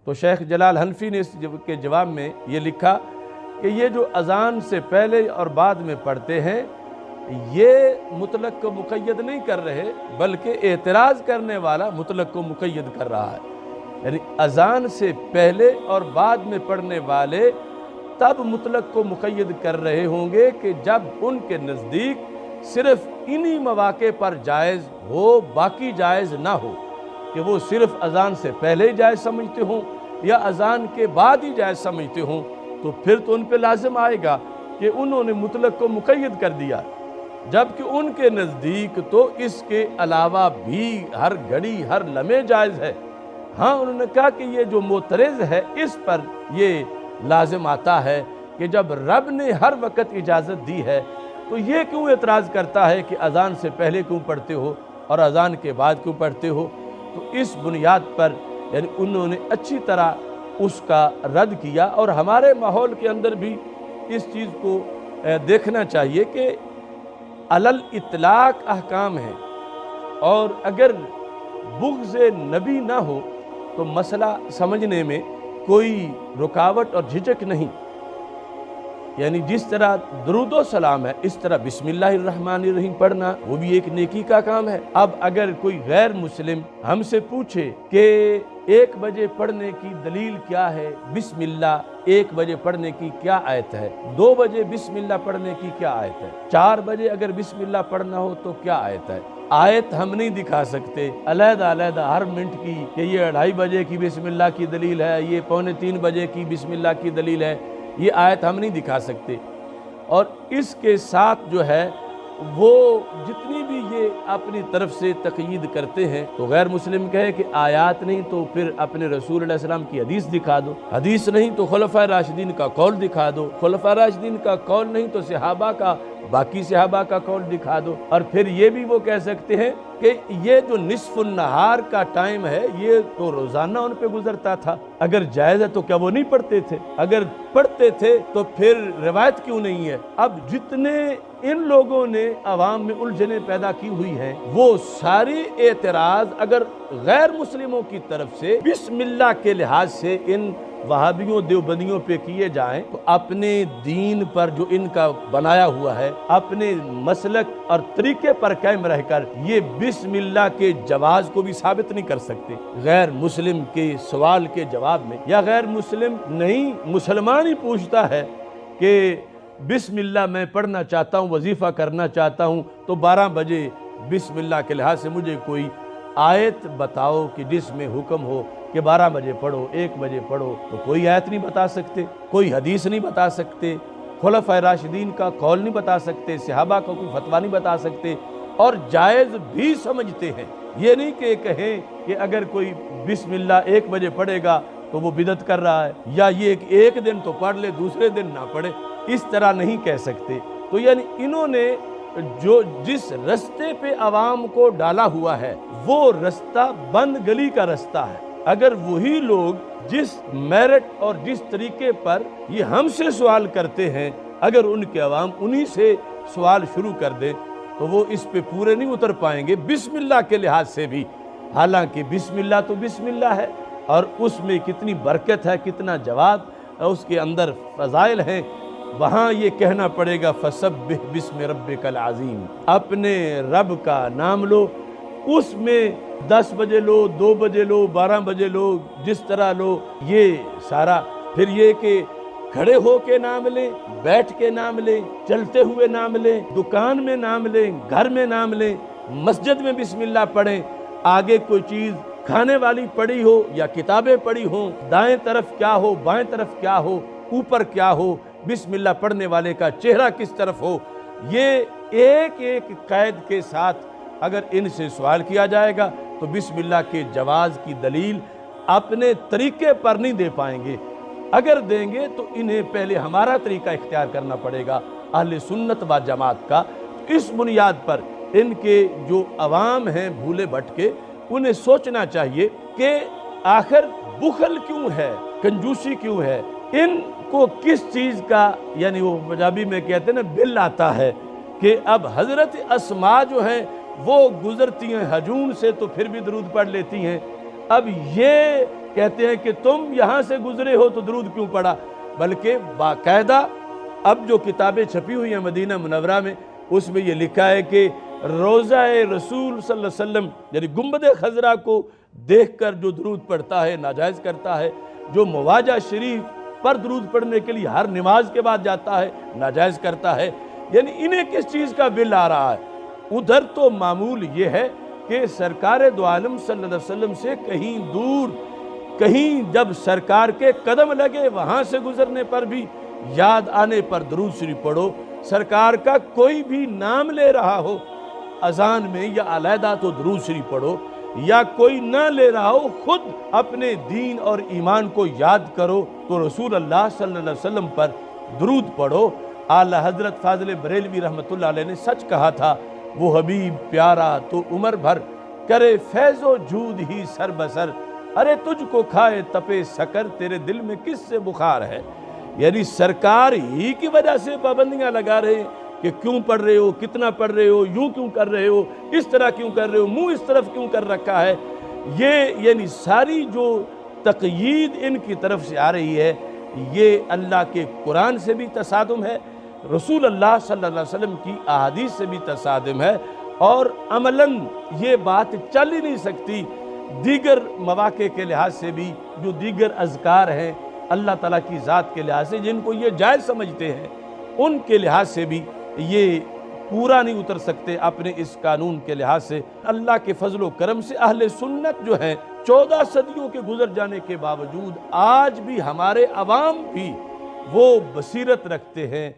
تو شیخ جلال حنفی نے اس کے جواب میں یہ لکھا کہ یہ جو اذان سے پہلے اور بعد میں پڑھتے ہیں یہ مطلق کو مقید نہیں کر رہے، بلکہ اعتراض کرنے والا مطلق کو مقید کر رہا ہے۔ یعنی اذان سے پہلے اور بعد میں پڑھنے والے تب مطلق کو مقید کر رہے ہوں گے کہ جب ان کے نزدیک صرف انہی مواقع پر جائز ہو، باقی جائز نہ ہو، کہ وہ صرف اذان سے پہلے ہی جائز سمجھتے ہوں یا اذان کے بعد ہی جائز سمجھتے ہوں، تو پھر تو ان پہ لازم آئے گا کہ انہوں نے مطلق کو مقید کر دیا، جبکہ ان کے نزدیک تو اس کے علاوہ بھی ہر گھڑی ہر لمحے جائز ہے۔ ہاں انہوں نے کہا کہ یہ جو معترض ہے اس پر یہ لازم آتا ہے کہ جب رب نے ہر وقت اجازت دی ہے تو یہ کیوں اعتراض کرتا ہے کہ اذان سے پہلے کیوں پڑھتے ہو اور اذان کے بعد کیوں پڑھتے ہو؟ تو اس بنیاد پر یعنی انہوں نے اچھی طرح اس کا رد کیا، اور ہمارے ماحول کے اندر بھی اس چیز کو دیکھنا چاہیے کہ علل اطلاق احکام ہیں، اور اگر بغض نبی نہ ہو تو مسئلہ سمجھنے میں کوئی رکاوٹ اور جھجک نہیں۔ یعنی جس طرح درود و سلام ہے اس طرح بسم اللہ الرحمن الرحیم پڑھنا وہ بھی ایک نیکی کا کام ہے۔ اب اگر کوئی غیر مسلم ہم سے پوچھے کہ 1 بجے پڑھنے کی دلیل کیا ہے، بسم اللہ 1 بجے پڑھنے کی کیا آیت ہے، 2 بجے بسم اللہ پڑھنے کی کیا آیت ہے، 4 بجے اگر بسم اللہ پڑھنا ہو تو کیا آیت ہے، آیت ہم نہیں دکھا سکتے علیحدہ علیحدہ ہر منٹ کی کہ یہ 2:30 بجے کی بسم اللہ کی دلیل ہے، یہ 2:45 بجے کی بسم اللہ کی دلیل ہے، یہ آیت ہم نہیں دکھا سکتے۔ اور اس کے ساتھ جو ہے وہ جتنی بھی یہ اپنی طرف سے تقیید کرتے ہیں تو غیر مسلم کہے کہ آیات نہیں تو پھر اپنے رسول علیہ السلام کی حدیث دکھا دو، حدیث نہیں تو خلفائے راشدین کا قول دکھا دو، خلفائے راشدین کا قول نہیں تو صحابہ کا باقی صحابہ کا قول دکھا دو، اور پھر یہ بھی وہ کہہ سکتے ہیں کہ یہ جو نصف النہار کا ٹائم ہے یہ تو روزانہ ان پہ گزرتا تھا، اگر جائز ہے تو کیا وہ نہیں پڑھتے تھے؟ اگر پڑھتے تھے تو پھر روایت کیوں نہیں ہے؟ اب جتنے ان لوگوں نے عوام میں الجھنیں پیدا کی ہوئی ہیں وہ ساری اعتراض اگر غیر مسلموں کی طرف سے بسم اللہ کے لحاظ سے ان وہابیوں دیوبندیوں پہ کیے جائیں تو اپنے دین پر جو ان کا بنایا ہوا ہے، اپنے مسلک اور طریقے پر قائم رہ کر یہ بسم اللہ کے جواز کو بھی ثابت نہیں کر سکتے۔ غیر مسلم کے سوال کے جواب میں، یا غیر مسلم نہیں مسلمان ہی پوچھتا ہے کہ بسم اللہ میں پڑھنا چاہتا ہوں، وظیفہ کرنا چاہتا ہوں، تو 12 بجے بسم اللہ کے لحاظ سے مجھے کوئی آیت بتاؤ کہ جس میں حکم ہو کہ 12 بجے پڑھو، 1 بجے پڑھو، تو کوئی آیت نہیں بتا سکتے، کوئی حدیث نہیں بتا سکتے، خلفائے راشدین کا قول نہیں بتا سکتے، صحابہ کا کوئی فتویٰ نہیں بتا سکتے، اور جائز بھی سمجھتے ہیں۔ یہ نہیں کہ کہیں کہ اگر کوئی بسم اللہ 1 بجے پڑھے گا تو وہ بدعت کر رہا ہے، یا یہ ایک دن تو پڑھ لے دوسرے دن نہ پڑھے، اس طرح نہیں کہہ سکتے۔ تو یعنی انہوں نے جو جس رستے پہ عوام کو ڈالا ہوا ہے وہ رستہ بند گلی کا رستہ ہے۔ اگر وہی لوگ جس میرٹ اور جس طریقے پر یہ ہم سے سوال کرتے ہیں اگر ان کے عوام انہی سے سوال شروع کر دیں تو وہ اس پہ پورے نہیں اتر پائیں گے بسم اللہ کے لحاظ سے بھی، حالانکہ بسم اللہ تو بسم اللہ ہے اور اس میں کتنی برکت ہے، کتنا جواب اس کے اندر فضائل ہیں۔ وہاں یہ کہنا پڑے گا فسبح بسم ربک العظیم، اپنے رب کا نام لو، اس میں 10 بجے لو، 2 بجے لو، 12 بجے لو، جس طرح لو، یہ سارا۔ پھر یہ کہ کھڑے ہو کے نام لیں، بیٹھ کے نام لیں، چلتے ہوئے نام لیں، دکان میں نام لیں، گھر میں نام لیں، مسجد میں بسم اللہ پڑھیں، آگے کوئی چیز کھانے والی پڑی ہو یا کتابیں پڑی ہوں، دائیں طرف کیا ہو، بائیں طرف کیا ہو، اوپر کیا ہو، بسم اللہ پڑھنے والے کا چہرہ کس طرف ہو، یہ ایک ایک قید کے ساتھ اگر ان سے سوال کیا جائے گا تو بسم اللہ کے جواز کی دلیل اپنے طریقے پر نہیں دے پائیں گے۔ اگر دیں گے تو انہیں پہلے ہمارا طریقہ اختیار کرنا پڑے گا اہل سنت و جماعت کا۔ اس بنیاد پر ان کے جو عوام ہیں بھولے بھٹکے، انہیں سوچنا چاہیے کہ آخر بخل کیوں ہے، کنجوسی کیوں ہے، ان کو کس چیز کا، یعنی وہ پنجابی میں کہتے ہیں نا بل آتا ہے کہ اب حضرت اسماء جو ہیں وہ گزرتی ہیں ہجون سے تو پھر بھی درود پڑھ لیتی ہیں، اب یہ کہتے ہیں کہ تم یہاں سے گزرے ہو تو درود کیوں پڑھا، بلکہ باقاعدہ اب جو کتابیں چھپی ہوئی ہیں مدینہ منورہ میں، اس میں یہ لکھا ہے کہ روضہ رسول صلی اللہ علیہ وسلم یعنی گنبد خضرا کو دیکھ کر جو درود پڑھتا ہے ناجائز کرتا ہے، جو مواجہ شریف پر درود پڑھنے کے لیے ہر نماز کے بعد جاتا ہے ناجائز کرتا ہے۔ یعنی انہیں کس چیز کا بل آ رہا ہے؟ ادھر تو معمول یہ ہے کہ سرکار دو عالم صلی اللہ علیہ وسلم سے کہیں دور، کہیں جب سرکار کے قدم لگے وہاں سے گزرنے پر بھی یاد آنے پر درود شریف پڑھو۔ سرکار کا کوئی بھی نام لے رہا ہو اذان میں یا علیحدہ تو درود شریف پڑھو، یا کوئی نہ لے رہا ہو خود اپنے دین اور ایمان کو یاد کرو تو رسول اللہ صلی اللہ علیہ وسلم پر درود پڑھو۔ اعلی حضرت فاضل بریلوی رحمۃ اللہ علیہ نے سچ کہا تھا، وہ حبیب پیارا تو عمر بھر کرے فیض و جود ہی سر بسر، ارے تجھ کو کھائے تپے سکر تیرے دل میں کس سے بخار ہے۔ یعنی سرکار ہی کی وجہ سے پابندیاں لگا رہے ہیں کہ کیوں پڑھ رہے ہو، کتنا پڑھ رہے ہو، یوں کیوں کر رہے ہو، اس طرح کیوں کر رہے ہو، منہ اس طرف کیوں کر رکھا ہے۔ یہ یعنی ساری جو تقیید ان کی طرف سے آ رہی ہے، یہ اللہ کے قرآن سے بھی تصادم ہے، رسول اللہ صلی اللہ علیہ وسلم کی احادیث سے بھی تصادم ہے، اور عملاً یہ بات چل ہی نہیں سکتی۔ دیگر مواقع کے لحاظ سے بھی جو دیگر اذکار ہیں اللہ تعالیٰ کی ذات کے لحاظ سے جن کو یہ جائز سمجھتے ہیں، ان کے لحاظ سے بھی یہ پورا نہیں اتر سکتے اپنے اس قانون کے لحاظ سے۔ اللہ کے فضل و کرم سے اہل سنت جو ہیں 14 صدیوں کے گزر جانے کے باوجود آج بھی ہمارے عوام بھی وہ بصیرت رکھتے ہیں،